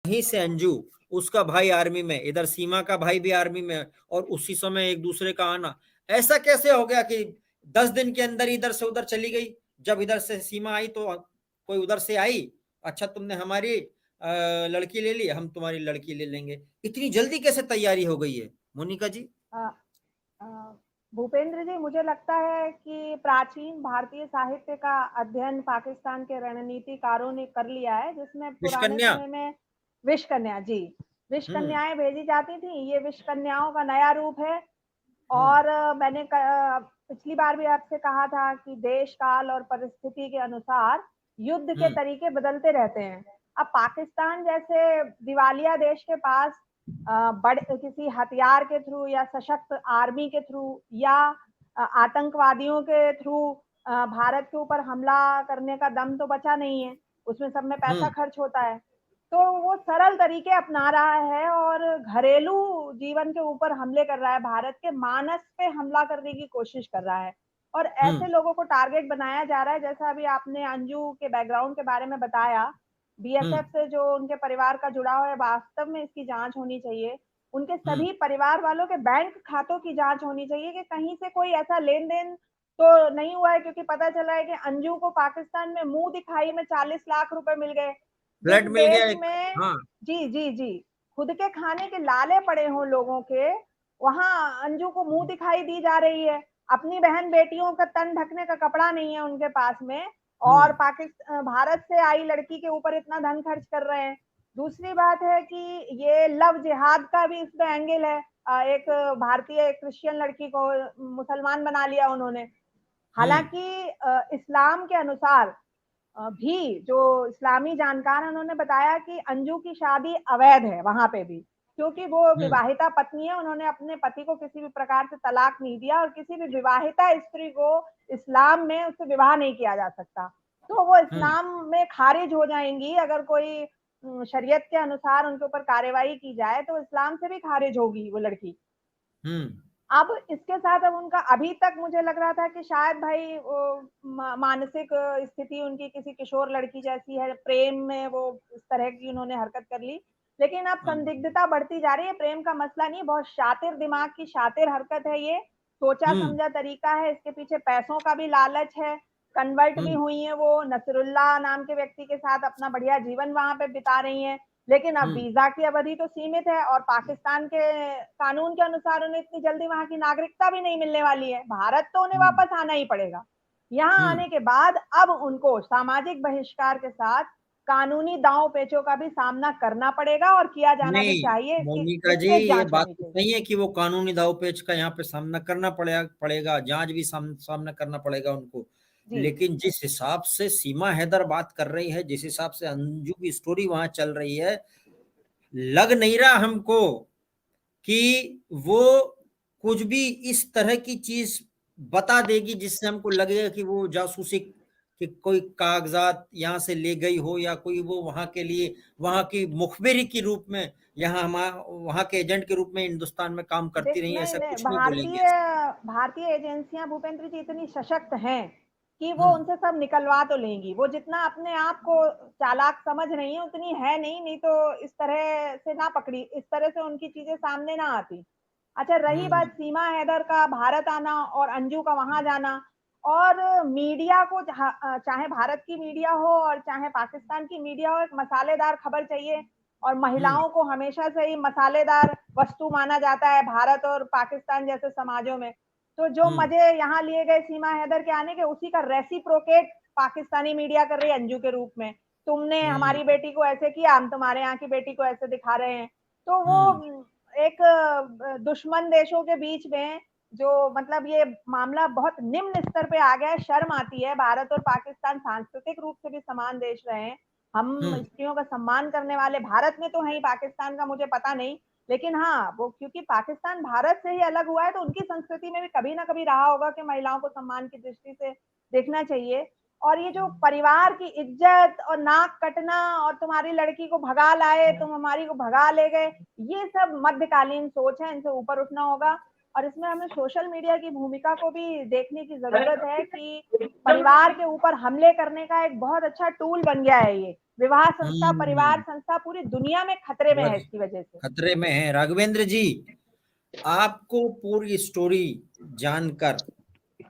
वहीं से अंजू, उसका भाई आर्मी में, इधर सीमा का भाई भी आर्मी में, और उसी समय एक दूसरे का आना, ऐसा कैसे हो गया कि 10 दिन के अंदर इधर से उधर चली गई? जब इधर से सीमा आई तो कोई उधर से आई, अच्छा तुमने हमारी लड़की ले ली, हम तुम्हारी लड़की ले लेंगे। इतनी जल्दी कैसे तैयारी हो गई है मोनिका जी? अ, अ, भूपेंद्र जी, मुझे लगता है कि प्राचीन भारतीय साहित्य का अध्ययन पाकिस्तान के रणनीतिकारों ने कर लिया है, जिसमें पुराने विषकन्या। समय में विष कन्या जी, विष हम्म। कन्याएं भेजी जाती थी। ये विष कन्याओं का नया रूप है। हम्म। और मैंने पिछली बार भी आपसे कहा था कि देश काल और परिस्थिति के अनुसार युद्ध के हम्म। तरीके बदलते रहते हैं। अब पाकिस्तान जैसे दिवालिया देश के पास बड़े किसी हथियार के थ्रू या सशक्त आर्मी के थ्रू या आतंकवादियों के थ्रू भारत के ऊपर हमला करने का दम तो बचा नहीं है। उसमें सब में पैसा हम्म। खर्च होता है। तो वो सरल तरीके अपना रहा है और घरेलू जीवन के ऊपर हमले कर रहा है, भारत के मानस पे हमला करने की कोशिश कर रहा है। और ऐसे हम्म। लोगों को टारगेट बनाया जा रहा है, जैसा अभी आपने अंजू के बैकग्राउंड के बारे में बताया। हम्म। बीएसएफ से जो उनके परिवार का जुड़ाव है, वास्तव में इसकी जांच होनी चाहिए। उनके हम्म। सभी परिवार वालों के बैंक खातों की जांच होनी चाहिए कि कहीं से कोई ऐसा लेन देन तो नहीं हुआ है, क्योंकि पता चला है कि अंजू को पाकिस्तान में मुंह दिखाई में 40 लाख रुपए मिल गए। जिस फ्लैट मिल गया देश एक। में हाँ। जी जी जी खुद के खाने के लाले पड़े हों लोगों के, वहां अंजू को मुंह दिखाई दी जा रही है। अपनी बहन बेटियों का तन ढकने का कपड़ा नहीं है उनके पास में, और हम्म। पाकिस्तान भारत से आई लड़की के ऊपर इतना धन खर्च कर रहे हैं। दूसरी बात है कि ये लव जिहाद का भी इसमें एंगल है। एक भारतीय क्रिश्चियन लड़की को मुसलमान बना लिया उन्होंने। हम्म। हालांकि इस्लाम के अनुसार भी जो इस्लामी जानकार हैं उन्होंने बताया कि अंजू की शादी अवैध है वहां पे भी, क्योंकि वो हम्म। विवाहिता पत्नी है। उन्होंने अपने पति को किसी भी प्रकार से तलाक नहीं दिया, और किसी भी विवाहिता स्त्री को इस्लाम में उससे विवाह नहीं किया जा सकता। तो वो हम्म। इस्लाम में खारिज हो जाएंगी अगर कोई शरीयत के अनुसार उनके ऊपर कार्रवाई की जाए, तो इस्लाम से भी खारिज होगी वो लड़की। हम्म। अब इसके साथ अब उनका अभी तक मुझे लग रहा था कि शायद भाई मानसिक स्थिति उनकी किसी किशोर लड़की जैसी है, प्रेम में वो इस तरह की उन्होंने हरकत कर ली। लेकिन अब हाँ। संदिग्धता बढ़ती जा रही है। प्रेम का मसला नहीं, बहुत शातिर दिमाग की शातिर हरकत है ये। सोचा हम्म। समझा तरीका है, इसके पीछे पैसों का भी लालच है। कन्वर्ट भी हम्म। हुई है वो, नसरुल्लाह नाम के व्यक्ति के साथ अपना बढ़िया जीवन वहां पे बिता रही है। लेकिन अब हम्म। वीजा की अवधि तो सीमित है, और पाकिस्तान के कानून के अनुसार उन्हें इतनी जल्दी वहां की नागरिकता भी नहीं मिलने वाली है। भारत तो उन्हें हम्म। वापस आना ही पड़ेगा। यहाँ हम्म। आने के बाद अब उनको सामाजिक बहिष्कार के साथ कानूनी दांव पेचों का भी सामना करना पड़ेगा, और किया जाना भी नहीं चाहिए। इसकी मोनिका जी, विस्तृत ये जांच बात होनी तो चाहिए। सही है कि वो कानूनी दांवपेच का यहाँ पे सामना करना पड़ेगा, जांच भी सामना करना पड़ेगा उनको। जी लेकिन जिस हिसाब से सीमा हैदर बात कर रही है, जिस हिसाब से अंजू की स्टोरी वहां चल रही है, लग नहीं रहा हमको कि वो कुछ भी इस तरह की चीज बता देगी जिससे हमको लगेगा कि वो जासूसी कि कोई कागजात यहाँ से ले गई हो, या कोई वो वहां के लिए वहां की मुखबिरी के रूप में, यहाँ हम वहां के एजेंट के रूप में हिंदुस्तान में काम करती देख रही, नहीं ऐसा नहीं, कुछ नहीं बोलेंगे भारतीय ऐसा। भारतीय एजेंसियां भूपेंद्र जी इतनी सशक्त हैं कि वो हम्म। उनसे सब निकलवा तो लेंगी। वो जितना अपने आप को चालाक समझ रही है उतनी है नहीं, नहीं तो इस तरह से ना पकड़ी, इस तरह से उनकी चीजें सामने ना आती। अच्छा, रही हम्म। बात सीमा हैदर का भारत आना और अंजू का वहां जाना, और मीडिया को चाहे भारत की मीडिया हो और चाहे पाकिस्तान की मीडिया हो, एक मसालेदार खबर चाहिए। और हम्म। महिलाओं को हमेशा से ही मसालेदार वस्तु माना जाता है भारत और पाकिस्तान जैसे समाजों में। तो जो हम्म। मजे यहाँ लिए गए सीमा हैदर के आने के, उसी का रेसिप्रोकेट पाकिस्तानी मीडिया कर रही है अंजू के रूप में। तुमने हम्म। हमारी बेटी को ऐसे किया, हम तुम्हारे यहाँ की बेटी को ऐसे दिखा रहे हैं। तो हम्म। वो एक दुश्मन देशों के बीच में जो मतलब ये मामला बहुत निम्न स्तर पे आ गया है। शर्म आती है। भारत और पाकिस्तान सांस्कृतिक रूप से भी समान देश रहे हैं। हम हम्म। स्त्रियों का सम्मान करने वाले भारत में तो है ही, पाकिस्तान का मुझे पता नहीं। लेकिन हाँ, वो क्योंकि पाकिस्तान भारत से ही अलग हुआ है, तो उनकी संस्कृति में भी कभी ना कभी रहा होगा कि महिलाओं को सम्मान की दृष्टि से देखना चाहिए। और ये जो परिवार की इज्जत और नाक कटना और तुम्हारी लड़की को भगा लाए, तुम हमारी को भगा ले गए, ये सब मध्यकालीन सोच है। इनसे ऊपर उठना होगा। और इसमें हमें सोशल मीडिया की भूमिका को भी देखने की जरूरत है कि परिवार के ऊपर हमले करने का एक बहुत अच्छा टूल बन गया है ये। विवाह संस्था, परिवार संस्था पूरी दुनिया में खतरे में है इसकी वजह से। खतरे में है। राघवेंद्र जी, आपको पूरी स्टोरी जानकर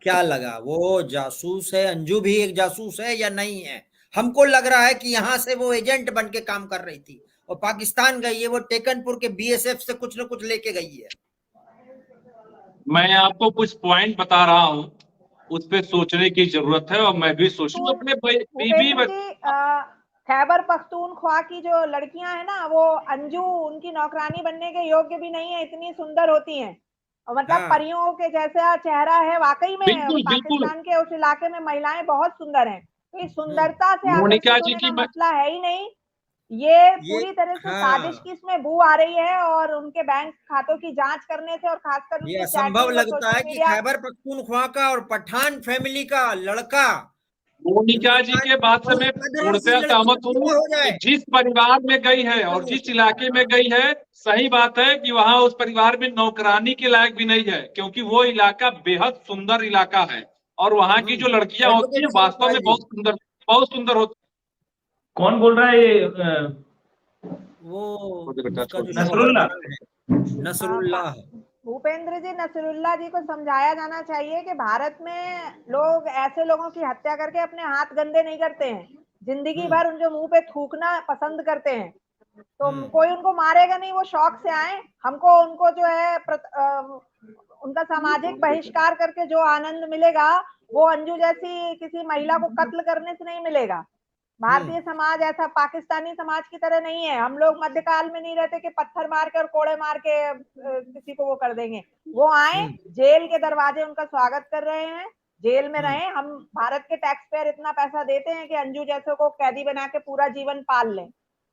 क्या लगा? वो जासूस है, अंजू भी एक जासूस है या नहीं है? हमको लग रहा है कि यहाँ से वो एजेंट बन के काम कर रही थी और पाकिस्तान गई है, वो टेकनपुर के बीएसएफ से कुछ न कुछ लेके गई है। मैं आपको कुछ पॉइंट बता रहा हूँ, उस पर सोचने की जरूरत है और मैं भी सोचूं अपने बीवी। खैबर पख्तूनख्वा की जो लड़कियां हैं ना, वो अंजू उनकी नौकरानी बनने के योग्य भी नहीं है, इतनी सुंदर होती हैं। मतलब परियों के जैसा चेहरा है वाकई में। बिल्कुल, पाकिस्तान के उस इलाके में महिलाएं बहुत सुंदर हैं, तो इस सुंदरता से आकर्षित होने का मसला है ही नहीं। ये पूरी तरह से साजिश की इसमें बू आ रही है और उनके बैंक खातों की जांच करने से और खासकर ये असंभव लगता है कि खैबर पख्तूनख्वा का और पठान फैमिली का लड़का, मोनिका जी के बात से मैं पूर्णतः सहमत हूँ। जिस परिवार में गई है और जिस इलाके में गई है, सही बात है कि वहाँ उस परिवार में नौकरानी के लायक भी नहीं है, क्योंकि वो इलाका बेहद सुंदर इलाका है और वहाँ की जो लड़कियां होती हैं वास्तव में बहुत सुंदर होती। कौन बोल रहा है ये? वो नसरुल्लाह। भूपेंद्र जी, नसरुल्लाह जी को समझाया जाना चाहिए कि भारत में लोग ऐसे लोगों की हत्या करके अपने हाथ गंदे नहीं करते हैं, जिंदगी भर उनके मुंह पे थूकना पसंद करते हैं। तो कोई उनको मारेगा नहीं, वो शौक से आए। हमको उनको जो है उनका सामाजिक बहिष्कार करके जो आनंद मिलेगा, वो अंजू जैसी किसी महिला को कत्ल करने से नहीं मिलेगा। भारतीय समाज ऐसा पाकिस्तानी समाज की तरह नहीं है। हम लोग मध्यकाल में नहीं रहते कि पत्थर मार के और कोड़े मार के किसी को वो कर देंगे। वो आए, जेल के दरवाजे उनका स्वागत कर रहे हैं, जेल में रहे। हम भारत के टैक्स पेयर इतना पैसा देते हैं कि अंजू जैसे को कैदी बना के पूरा जीवन पाल लें,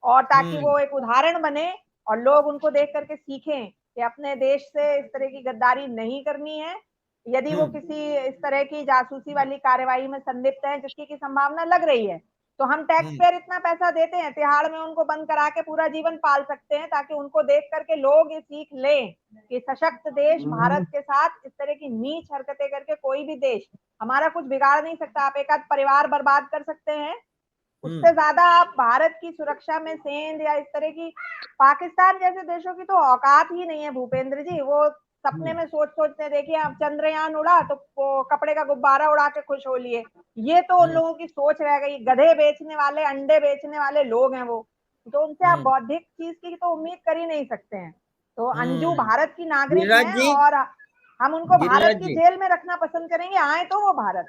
और ताकि वो एक उदाहरण बने और लोग उनको देख करके सीखें कि अपने देश से इस तरह की गद्दारी नहीं करनी है। यदि वो किसी इस तरह की जासूसी वाली कार्यवाही में संलिप्त है, जिसकी की संभावना लग रही है, तो हम टैक्स पेयर इतना पैसा देते हैं, तिहाड़ में उनको बंद करा के पूरा जीवन पाल सकते हैं, ताकि उनको देख करके लोग ये सीख लें कि सशक्त देश भारत के साथ इस तरह की नीच हरकतें करके कोई भी देश हमारा कुछ बिगाड़ नहीं सकता। आप एक आध परिवार बर्बाद कर सकते हैं, उससे ज्यादा आप भारत की सुरक्षा में सेंध या इस तरह की, पाकिस्तान जैसे देशों की तो औकात ही नहीं है भूपेंद्र जी। वो सपने में सोचते देखिए, अब चंद्रयान उड़ा तो कपड़े का गुब्बारा उड़ा के खुश हो लिए। ये तो उन लोगों की सोच रह गई। गधे बेचने वाले, अंडे बेचने वाले लोग हैं वो, तो उनसे आप बौद्धिक चीज की तो उम्मीद कर ही नहीं सकते हैं। तो अंजू भारत की नागरिक है और हम उनको भारत की जेल में रखना पसंद करेंगे, आए तो वो भारत।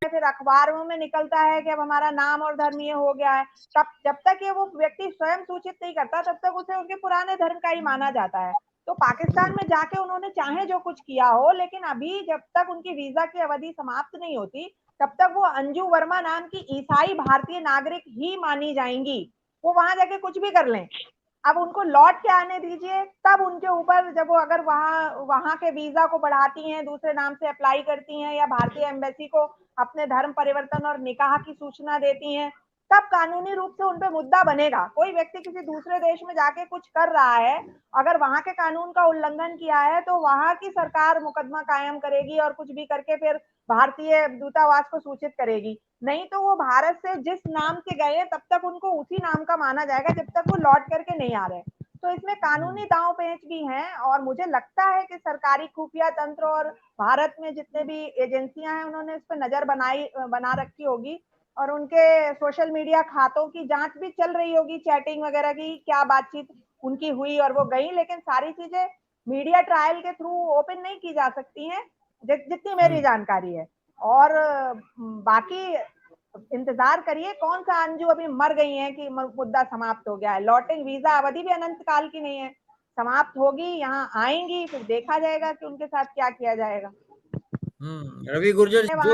फिर अखबारों में निकलता है कि अब हमारा नाम और धर्म ये हो गया है, तब जब तक ये वो व्यक्ति स्वयं सूचित नहीं करता, तब तक उसे उनके पुराने धर्म का ही माना जाता है। तो पाकिस्तान में जाके उन्होंने चाहे जो कुछ किया हो, लेकिन अभी जब तक उनकी वीजा की अवधि समाप्त नहीं होती, तब तक वो अंजू वर्मा नाम की ईसाई भारतीय नागरिक ही मानी जाएंगी। वो वहां जाके कुछ भी कर लें, अब उनको लौट के आने दीजिए, तब उनके ऊपर जब वो अगर वहां के वीजा को बढ़ाती हैं, दूसरे नाम से अप्लाई करती हैं, या भारतीय एम्बेसी को अपने धर्म परिवर्तन और निकाह की सूचना देती हैं, तब कानूनी रूप से उनपे मुद्दा बनेगा। कोई व्यक्ति किसी दूसरे देश में जाके कुछ कर रहा है, अगर वहां के कानून का उल्लंघन किया है, तो वहां की सरकार मुकदमा कायम करेगी और कुछ भी करके फिर भारतीय दूतावास को सूचित करेगी। नहीं तो वो भारत से जिस नाम से गए, तब तक उनको उसी नाम का माना जाएगा जब तक वो लौट करके नहीं आ रहे। तो इसमें कानूनी दांव पेंच भी हैं, और मुझे लगता है कि सरकारी खुफिया तंत्र और भारत में जितने भी एजेंसियां हैं, उन्होंने इस पर नजर बना रखी होगी, और उनके सोशल मीडिया खातों की जांच भी चल रही होगी, चैटिंग वगैरह की क्या बातचीत उनकी हुई और वो गई। लेकिन सारी चीजें मीडिया ट्रायल के थ्रू ओपन नहीं की जा सकती हैं, जितनी मेरी जानकारी है। और बाकी इंतजार करिए, कौन सा अंजू अभी मर गई है कि मुद्दा समाप्त हो गया है। लौटिंग वीजा अवधि भी अनंत काल की नहीं है, समाप्त होगी, यहाँ आएंगी, फिर देखा जाएगा कि उनके साथ क्या किया जाएगा। रवि गुर्जर, जो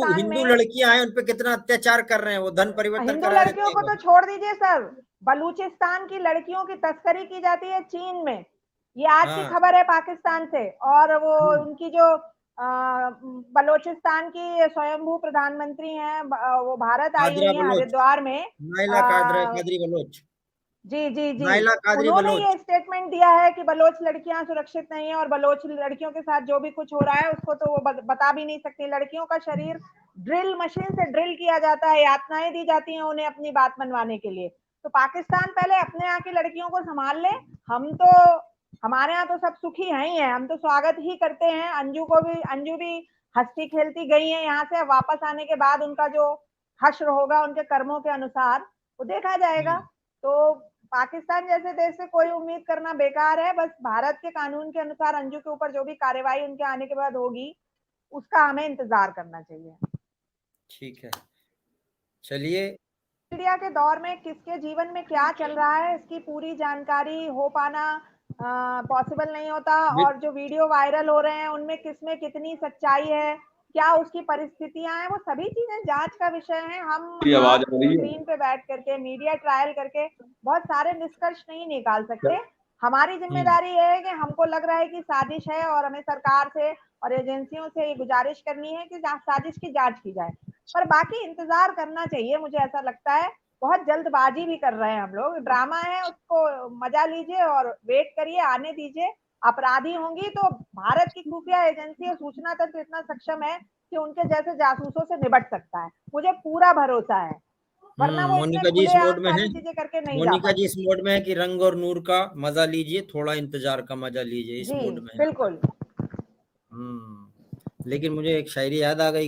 हिंदू लड़कियां हैं उन पे कितना अत्याचार कर रहे हैं, वो धन परिवर्तन हिंदू लड़कियों को तो छोड़ दीजिए सर, बलूचिस्तान की लड़कियों की तस्करी की जाती है चीन में। ये आज की खबर है पाकिस्तान से। और वो उनकी जो बलोचिस्तान की स्वयंभू प्रधानमंत्री हैं, वो भारत आई हुई है हरिद्वार में, नाइला कादरी बलोच। जी जी जी, उन्होंने ये स्टेटमेंट दिया है कि बलोच लड़कियां सुरक्षित नहीं है, और बलोच लड़कियों के साथ जो भी कुछ हो रहा है उसको तो वो बता भी नहीं सकती। लड़कियों का शरीर ड्रिल मशीन से ड्रिल किया जाता है, यातनाएं दी जाती हैं उन्हें अपनी बात मनवाने के लिए। तो पाकिस्तान पहले अपने यहाँ की लड़कियों को संभाल ले। हमारे यहाँ तो सब सुखी हैं ही है, हम तो स्वागत ही करते हैं। अंजू भी हंसती खेलती गई है यहाँ से। वापस आने के बाद उनका जो हश्र होगा उनके कर्मों के अनुसार वो देखा जाएगा। तो पाकिस्तान जैसे देश से कोई उम्मीद करना बेकार है। बस भारत के कानून के अनुसार अंजू के ऊपर जो भी कार्रवाई उनके आने के बाद होगी उसका हमें इंतजार करना चाहिए। ठीक है, चलिए। मीडिया के दौर में किसके जीवन में क्या चल रहा है इसकी पूरी जानकारी हो पाना पॉसिबल नहीं होता। और जो वीडियो वायरल हो रहे हैं उनमें किसमें कितनी सच्चाई है, क्या उसकी परिस्थितियां हैं, वो सभी चीजें जांच का विषय है। हम स्क्रीन पे बैठ करके मीडिया ट्रायल करके बहुत सारे निष्कर्ष नहीं निकाल सकते। हमारी जिम्मेदारी है कि हमको लग रहा है कि साजिश है और हमें सरकार से और एजेंसियों से ये गुजारिश करनी है कि साजिश की जांच की जाए। पर बाकी इंतजार करना चाहिए, मुझे ऐसा लगता है। बहुत जल्दबाजी भी कर रहे हैं हम लोग। ड्रामा है, उसको मजा लीजिए और वेट करिए, आने दीजिए। अपराधी होंगी तो भारत की खुफिया एजेंसी और सूचना तंत्र इतना सक्षम है कि उनके जैसे जासूसों से निपट सकता है, मुझे पूरा भरोसा है। वरना वो मोनिका जी इस मोड में है, चीजें करके नहीं मोनिका जी इस मोड में है कि रंग और नूर का मजा लीजिए, थोड़ा इंतजार का मजा लीजिए, इस मोड में है। बिल्कुल। लेकिन मुझे एक शायरी याद आ गई।